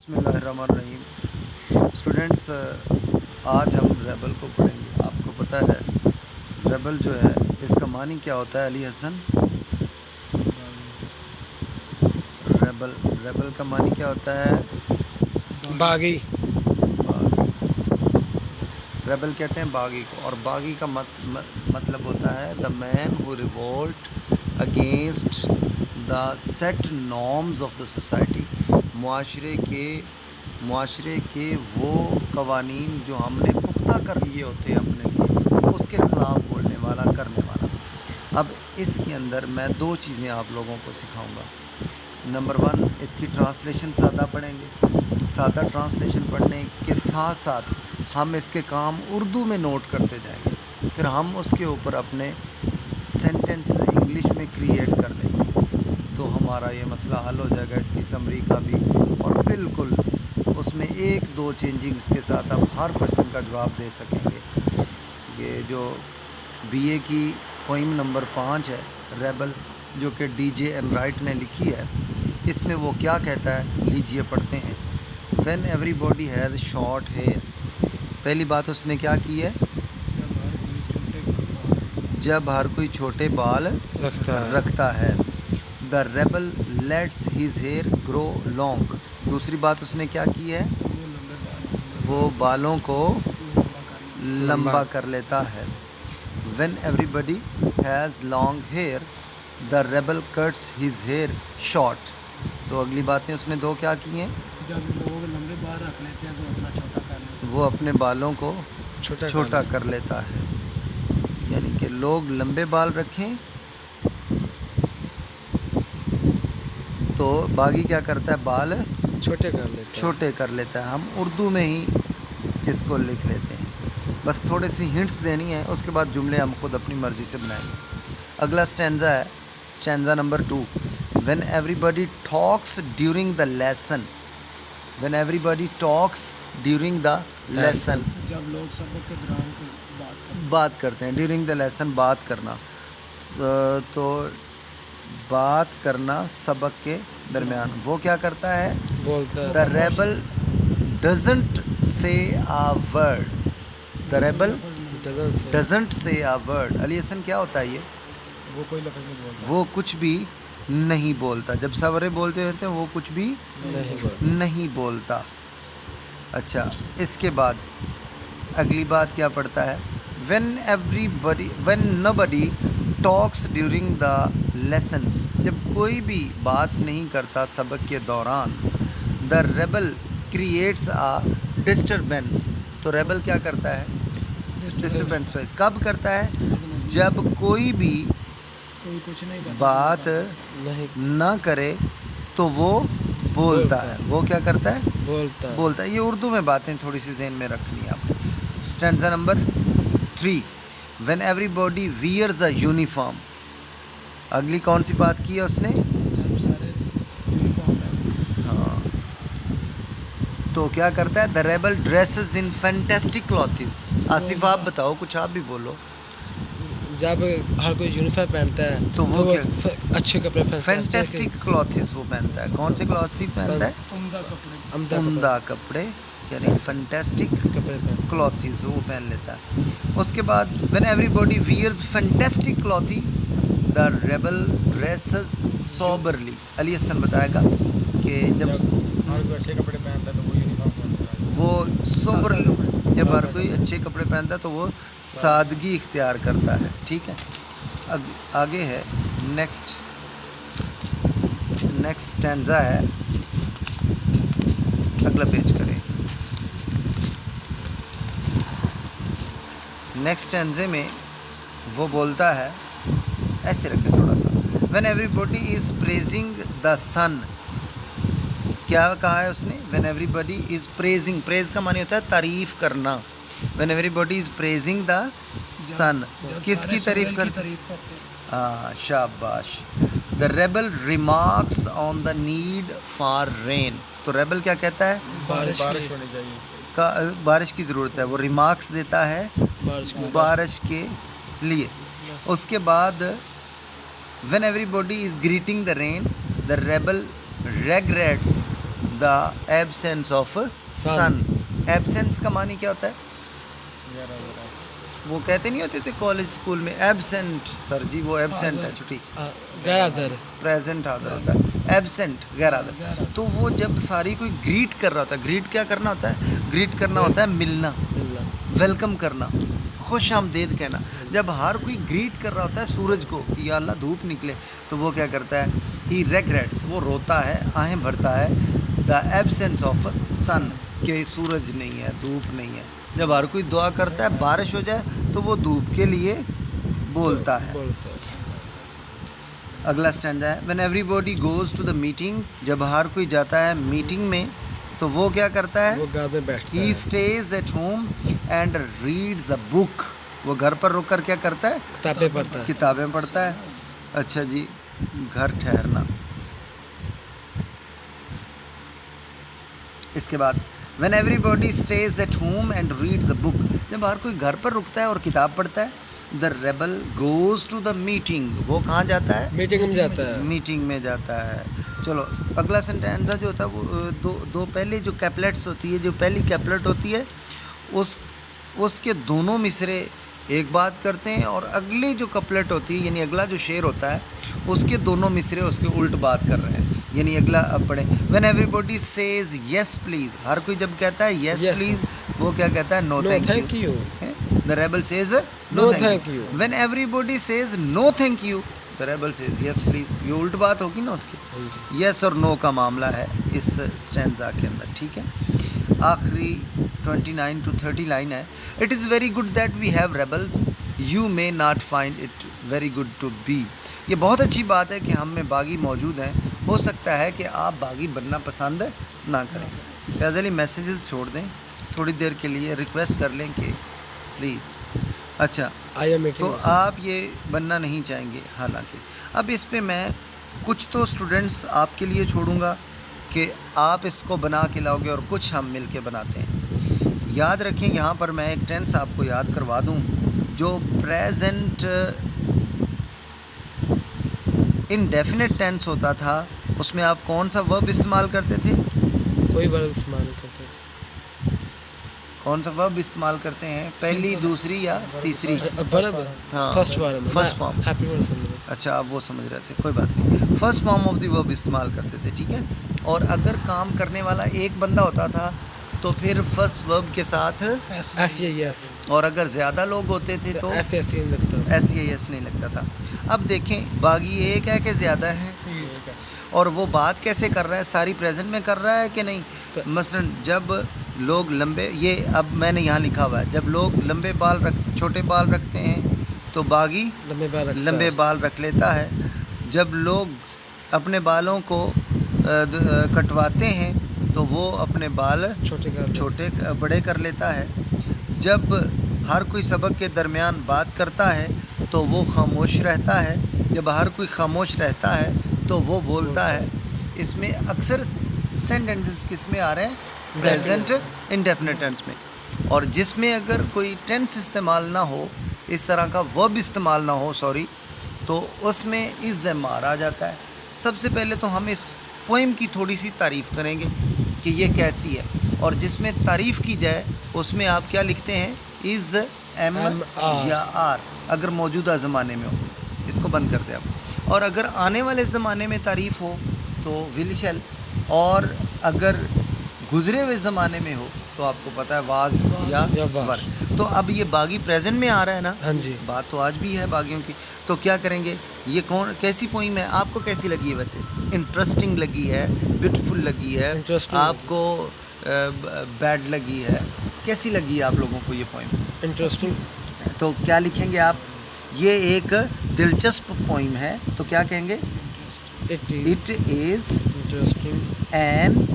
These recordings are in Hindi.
बिस्मिल्लाहिर्रहमानिर्रहीम। स्टूडेंट्स, आज हम रेबल को पढ़ेंगे। आपको पता है रेबल जो है इसका मानी क्या होता है? अली हसन, रेबल रेबल का मानी क्या होता है? बागी। बागी। रेबल कहते हैं बागी को, और बागी का मतलब होता है the man who revolt against the set norms of the society. मुआशरे के वो कवानीन जो हमने पुख्ता कर लिए होते हैं अपने लिए, उसके ख़िलाफ़ बोलने वाला, करने वाला। अब इसके अंदर मैं दो चीज़ें आप लोगों को सिखाऊंगा। नंबर वन, इसकी ट्रांसलेशन सादा पढ़ेंगे। सादा ट्रांसलेशन पढ़ने के साथ साथ हम इसके काम उर्दू में नोट करते जाएंगे, फिर हम उसके ऊपर अपने सेंटेंस इंग्लिश में क्रिएट कर लेंगे, तो हमारा ये मसला हल हो जाएगा इसकी समरी का भी। और बिल्कुल उसमें एक दो चेंजिंग्स के साथ आप हर क्वेश्चन का जवाब दे सकेंगे। ये जो बीए की पोइम नंबर 5 है रेबल, जो कि डीजे एनराइट ने लिखी है, इसमें वो क्या कहता है, लीजिए पढ़ते हैं। When everybody has short hair. पहली बात उसने क्या की है? जब हर कोई छोटे बाल रखता है। The rebel lets his hair grow long. दूसरी बात उसने क्या की है? वो बालों को लंबा कर लेता है। When everybody has long hair the rebel cuts his hair short. तो अगली बातें उसने दो क्या की हैं? जब लोग लंबे बाल रख लेते हैं तो अपना छोटा कर लेते हैं। वो अपने बालों को छोटा कर लेता है। यानी कि लोग लंबे बाल रखें तो बागी क्या करता है? बाल छोटे कर लेता है। हम उर्दू में ही इसको लिख लेते हैं। बस थोड़ी सी हिंट्स देनी है, उसके बाद जुमले हम खुद अपनी मर्ज़ी से बनाएंगे। अगला स्टैंजा है, stanza number 2। When everybody talks during the lesson. When everybody talks during the lesson. जब लोग सबक के दौरान बात करते हैं। ड्यूरिंग द लेसन बात करना, तो बात करना सबक के दरमियान। वो क्या करता है? The rebel doesn't say a word. The rebel doesn't say a word. Ali Hasan, क्या होता है ये? वो कोई लफ्ज़ नहीं बोलता। वो कुछ भी नहीं बोलता। जब सवरे बोलते होते हैं वो कुछ भी नहीं बोलता। अच्छा, इसके बाद अगली बात क्या पढ़ता है? When nobody talks during the lesson. जब कोई भी बात नहीं करता सबक के दौरान। The rebel creates a disturbance. तो रेबल क्या करता है? डिस्टर्बेंस कब करता है? जब कोई भी कुछ नहीं करता, बात ना करे तो वो बोलता है। वो क्या करता है? बोलता है। ये उर्दू में बातें थोड़ी सी ज़हन में रखनी है आपने। Stanza number 3। When everybody wears a uniform. अगली कौन सी बात की है उसने? जब सारे यूनिफॉर्म पहनते हैं। हाँ, तो क्या करता है? The rebel dresses in fantastic clothes. Asif, आप बताओ, कुछ आप भी बोलो। जब हर कोई यूनिफॉर्म पहनता है तो वो क्या? अच्छे कपड़े फैंटेस्टिक क्लॉथ्स वो पहनता है। कौन से क्लॉथ्स पहनता है? उम्दा कपड़े, यानी फैंटेस्टिक क्लॉथ्स वो पहन लेता है। उसके बाद when everybody wears fantastic clothes the rebel dresses soberly. Ali Hasan बताएगा कि जब अच्छे कपड़े पहनता है तो वो यूनिफॉर्म पहनता है। वो सोबरली, जब हर कोई अच्छे कपड़े पहनता है तो वो सादगी इख्तियार करता है। ठीक है, आगे है नेक्स्ट स्टैंजा है। अगला पेज करें। नेक्स्ट स्टैंजे में वो बोलता है, ऐसे रखें थोड़ा सा। When everybody is praising the sun. क्या कहा है उसने? When everybody is praising. Praise का माने होता है तारीफ़ करना। When everybody is praising the sun. किसकी तारीफ़ करते? हाँ, शाबाश। The rebel remarks on the need for rain. तो रेबल क्या कहता है? बारिश होनी चाहिए, बारिश की ज़रूरत है। वो रिमार्क्स देता है बारिश के लिए। उसके बाद when everybody is greeting the rain the rebel regrets the absence of sun. Absence का मानी क्या होता है? वो कहते नहीं होते थे कॉलेज स्कूल में एब्सेंट सर जी, वो एब्सेंट है छुट्टी। गैर हाजिर। प्रेजेंट हाजिर होता है, एब्सेंट गैर हाजिर। तो वो जब सारी कोई ग्रीट कर रहा होता है, ग्रीट क्या करना होता है? ग्रीट करना होता है मिलना, वेलकम करना, खुश आमदेद कहना। जब हर कोई ग्रीट कर रहा होता है सूरज को कि या अल्लाह धूप निकले, तो वो क्या करता है? ही रेग्रेट्स, वो रोता है, आहें भरता है द एब्सेंस ऑफ सन, कि सूरज नहीं है, धूप नहीं है। जब हर कोई दुआ करता है बारिश हो जाए, तो वो धूप के लिए बोलता है। अगला स्टैंडा है when everybody goes to the meeting, जब हर कोई जाता है मीटिंग में, तो वो क्या करता है? वो घर में बैठता ही है। Stage at home and reads a book, वो घर पर रुककर क्या करता है? किताबें पढ़ता है। किताबें पढ़ता है। अच्छा जी, घर ठहरना। इसके बाद when everybody stage at home and reads a book, जब हर कोई घर पर रुकता है और किताब पढ़ता है। The rebel goes to the meeting, वो कहाँ जाता है? मीटिंग में जाता है। मीटिंग में जाता है। चलो अगला सेंटेंस जो होता है वो दो पहले जो कैपलेट्स होती है, जो पहली कैपलेट होती है उसके दोनों मिसरे एक बात करते हैं, और अगली जो कपलेट होती है यानी अगला जो शेर होता है उसके दोनों मिसरे उसके उल्ट बात कर रहे हैं। यानी अगला अब पढ़े when everybody says yes please, हर कोई जब कहता है यस Yes. प्लीज, वो क्या कहता है? No No, thank thank you. you. The rebel says No, thank you. When everybody says no thank you, the rebel says yes please. ये उल्ट बात होगी ना उसकी। यस और नो का मामला है इस स्टैंजा के अंदर, ठीक है। आखिरी 29 to 30 लाइन है। It is very good that we have rebels, you may not find it very good to be. ये बहुत अच्छी बात है कि हम में बागी मौजूद हैं, हो सकता है कि आप बागी बनना पसंद ना करें। फैज़ली मैसेजेस छोड़ दें थोड़ी देर के लिए, रिक्वेस्ट कर लें कि प्लीज़। अच्छा, आई एम तो आप ये बनना नहीं चाहेंगे। हालांकि अब इस पे मैं कुछ तो स्टूडेंट्स आपके लिए छोड़ूंगा कि आप इसको बना के लाओगे, और कुछ हम मिल के बनाते हैं। याद रखें, यहाँ पर मैं एक टेंस आपको याद करवा दूँ जो प्रेजेंट इनडेफिनेट टेंस होता था। उसमें आप कौन सा वर्ब इस्तेमाल करते थे? कोई वर्ब इस्तेमाल नहीं करते। कौन सा वर्ब इस्तेमाल करते हैं? पहली, दूसरी या तीसरी? वर्ब हाँ, first verb, first form. Happy verb. अच्छा, आप वो समझ रहे थे, कोई बात नहीं। First form of the verb इस्तेमाल करते थे, ठीक है। और अगर काम करने वाला एक बंदा होता था तो फिर फर्स्ट वर्ब के साथ एस, और अगर ज़्यादा लोग होते थे तो एस नहीं लगता। एस नहीं लगता था। अब देखें, बागी एक है कि ज़्यादा है, और वो बात कैसे कर रहा है? सारी प्रेजेंट में कर रहा है कि नहीं? मसलन जब लोग लंबे, ये अब मैंने यहाँ लिखा हुआ है, जब लोग लंबे बाल छोटे बाल रखते हैं तो बागी लंबे बाल रख लेता है। जब लोग अपने बालों को कटवाते हैं तो वो अपने बाल छोटे बड़े कर लेता है। जब हर कोई सबक के दरमियान बात करता है तो वो खामोश रहता है। जब हर कोई खामोश रहता है तो वो बोलता है। इसमें अक्सर सेंटेंसेस किस में आ रहे हैं? प्रेजेंट इंडेफिनिट टेंस में। और जिसमें अगर कोई टेंस इस्तेमाल ना हो, इस तरह का वर्ब इस्तेमाल ना हो, तो उसमें इस ज़मार आ जाता है। सबसे पहले तो हम इस पोइम की थोड़ी सी तारीफ़ करेंगे कि ये कैसी है, और जिसमें तारीफ़ की जाए उसमें आप क्या लिखते हैं? इज़ एम या आर, अगर मौजूदा ज़माने में हो। इसको बंद कर दें आप। और अगर आने वाले ज़माने में तारीफ़ हो तो विल शैल, और अगर गुज़रे हुए ज़माने में हो तो आपको पता है वाज या वर। तो अब ये बागी प्रेजेंट में आ रहा है ना? हाँ जी। बात तो आज भी है बागियों की। तो क्या करेंगे? ये कैसी पोइम है? आपको कैसी लगी है? वैसे इंटरेस्टिंग लगी है, ब्यूटीफुल लगी है, आपको बैड लगी है, कैसी लगी है आप लोगों को ये पोइम? इंटरेस्टिंग। तो क्या लिखेंगे आप? ये एक दिलचस्प पोइम है, तो क्या कहेंगे? It is an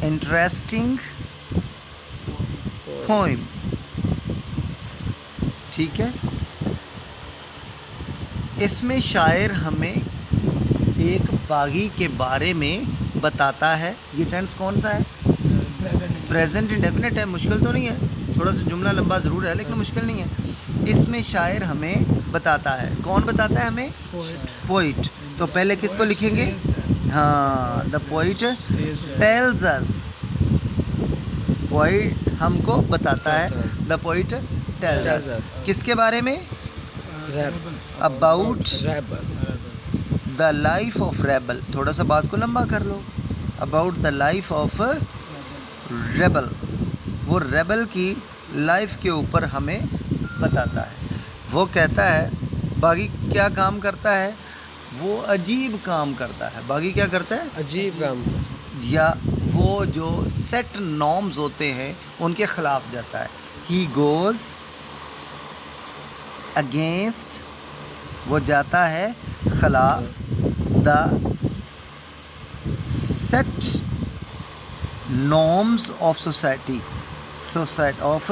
interesting poem. ठीक है। इसमें शायर हमें एक बागी के बारे में बताता है। ये टेंस कौन सा है? प्रेजेंट इंडेफिनिट है। मुश्किल तो नहीं है, थोड़ा सा जुमला लंबा ज़रूर है लेकिन मुश्किल नहीं है। इसमें शायर हमें बताता है। कौन बताता है हमें? पोइट। तो पहले किसको लिखेंगे? हाँ, the poet tells us, poet हमको बताता है, द पोइट टेल्स अस, किसके बारे में? About the life of rebel. थोड़ा सा बात को लंबा कर लो। About the life of rebel, वो रेबल की लाइफ के ऊपर हमें बताता है। वो कहता है बागी क्या काम करता है? वो अजीब काम करता है। बागी क्या करता है? अजीब काम। या वो जो सेट नॉर्म्स होते हैं उनके ख़िलाफ़ जाता है। ही गोज़ अगेंस्ट, वो जाता है ख़िलाफ़ the set norms of society of.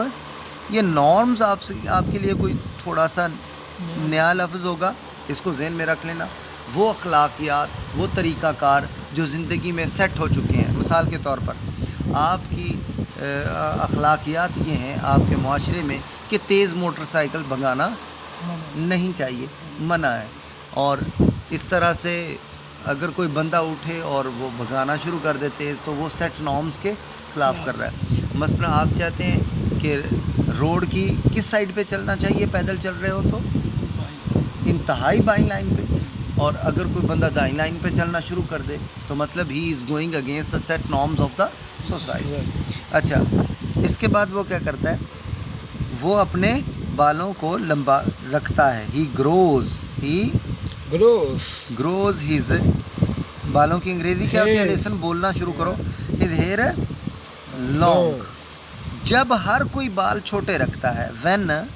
ये नॉर्म्स आपके लिए कोई थोड़ा सा नया लफ्ज़ होगा, इसको ज़हन में रख लेना। वो अखलाकियात, वो तरीक़ाकार जो ज़िंदगी में सेट हो चुके हैं। मिसाल के तौर पर आपकी अखलाकियात ये हैं आपके माशरे में कि तेज़ मोटरसाइकिल भगाना नहीं चाहिए, मना है। और इस तरह से अगर कोई बंदा उठे और वो भगाना शुरू कर दे तेज़, तो वो सेट नॉर्म्स के ख़िलाफ़ कर रहा है। मसलन आप चाहते हैं कि रोड की किस साइड पे चलना चाहिए, पैदल चल रहे हो तो इंतहाई बाईं लाइन पे, और अगर कोई बंदा दाईं लाइन पे चलना शुरू कर दे तो मतलब he is going against the set norms of the society. अच्छा, इसके बाद वो क्या करता है? वो अपने बालों को लंबा रखता है। ही ग्रोज हिज, बालों की अंग्रेज़ी क्या होती है? लेसन बोलना शुरू करो। हिज हेयर लॉन्ग, जब हर कोई बाल छोटे रखता है। When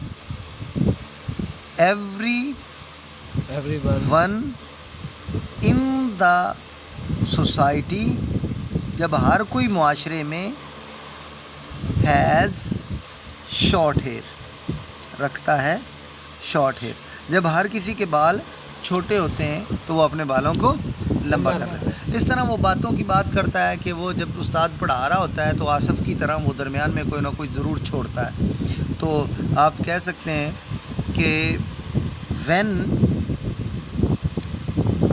everyone in the society, जब हर कोई मुआशरे में हैज़ शॉर्ट हेयर, रखता है शॉर्ट हेयर। जब हर किसी के बाल छोटे होते हैं तो वो अपने बालों को लंबा कर देता है। इस तरह वो बातों की बात करता है कि वो जब उस्ताद पढ़ा रहा होता है तो आसफ़ की तरह वो दरमियान में कोई ना कोई ज़रूर छोड़ता है। तो आप कह सकते हैं कि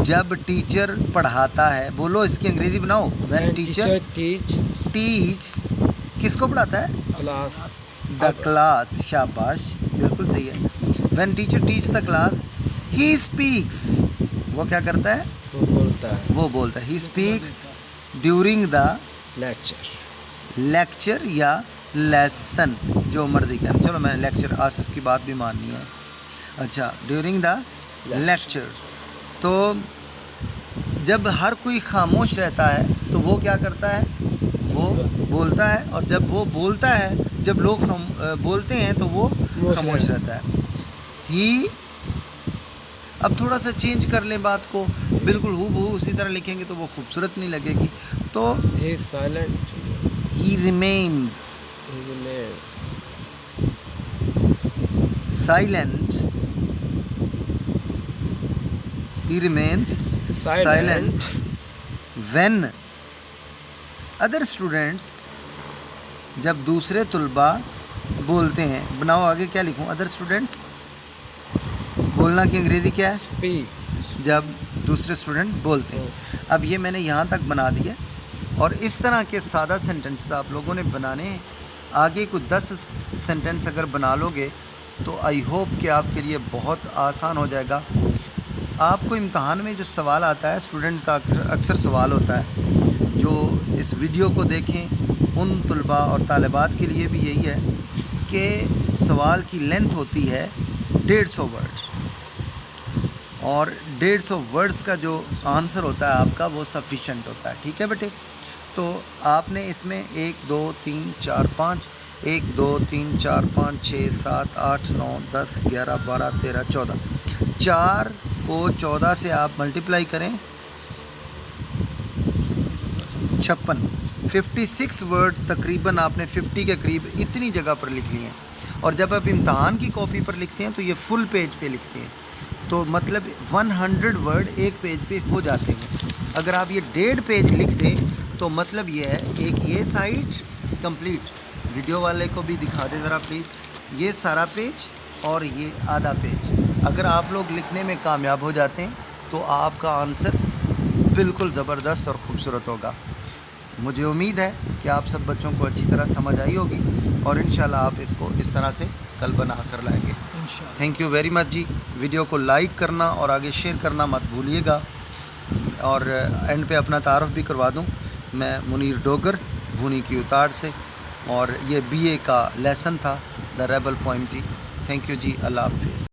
जब टीचर पढ़ाता है, बोलो इसकी अंग्रेज़ी बनाओ। व्हेन टीचर टीच, किसको पढ़ाता है? क्लास, द क्लास, शाबाश, बिल्कुल सही है। When teacher teach the class, he speaks, वो क्या करता है? वो बोलता है। He speaks during the lecture या लेसन, जो मर्जी कहना। चलो मैं लेक्चर, आसिफ की बात भी माननी है। अच्छा, ड्यूरिंग द लेक्चर। तो जब हर कोई खामोश रहता है तो वो क्या करता है? वो बोलता है। और जब वो बोलता है, जब लोग बोलते हैं तो वो खामोश रहता है। ही, अब थोड़ा सा चेंज कर लें बात को, बिल्कुल हूबहू उसी तरह लिखेंगे तो वो खूबसूरत नहीं लगेगी। तो ही remains silent, he remains silent when other students, जब दूसरे तुलबा बोलते हैं। बनाओ आगे क्या लिखूं? अदर स्टूडेंट्स, बोलना की अंग्रेज़ी क्या है? स्पीक, जब दूसरे स्टूडेंट बोलते हैं। अब ये मैंने यहाँ तक बना दिया, और इस तरह के सादा सेंटेंस आप लोगों ने बनाने हैं। आगे कुछ 10 सेंटेंस अगर बना लोगे तो आई होप कि आपके लिए बहुत आसान हो जाएगा। आपको इम्तहान में जो सवाल आता है, स्टूडेंट्स का अक्सर सवाल होता है जो इस वीडियो को देखें, उन तलबा और तालिबात के लिए भी यही है कि सवाल की लेंथ होती है 150 वर्ड, और 150 वर्ड्स का जो आंसर होता है आपका वो सफिशेंट होता है। ठीक है बेटे? तो आपने इसमें 1 2 3 4 5 1 2 3 4 5 6 7 8 9 10 11 12 13 14, 4 को 14 से आप मल्टीप्लाई करें, 56, 56 वर्ड तकरीबन आपने 50 के करीब इतनी जगह पर लिख लिए हैं। और जब आप इम्तहान की कॉपी पर लिखते हैं तो ये फुल पेज पे लिखते हैं, तो मतलब 100 वर्ड एक पेज पे हो जाते हैं। अगर आप ये 1.5 पेज लिख दें तो मतलब ये है, एक ये साइड कंप्लीट, वीडियो वाले को भी दिखा दे ज़रा प्लीज़, ये सारा पेज और ये आधा पेज। अगर आप लोग लिखने में कामयाब हो जाते हैं तो आपका आंसर बिल्कुल ज़बरदस्त और ख़ूबसूरत होगा। मुझे उम्मीद है कि आप सब बच्चों को अच्छी तरह समझ आई होगी और इंशाल्लाह आप इसको इस तरह से कल बना कर लाएंगे। इंशाल्लाह। थैंक यू वेरी मच जी। वीडियो को लाइक करना और आगे शेयर करना मत भूलिएगा। और एंड पे अपना तारुफ भी करवा दूं, मैं मुनीर डोगर भूनी की उतार से, और ये BA का लेसन था द रेबल पोइम थी। थैंक यू जी, अल्लाह हाफिज़।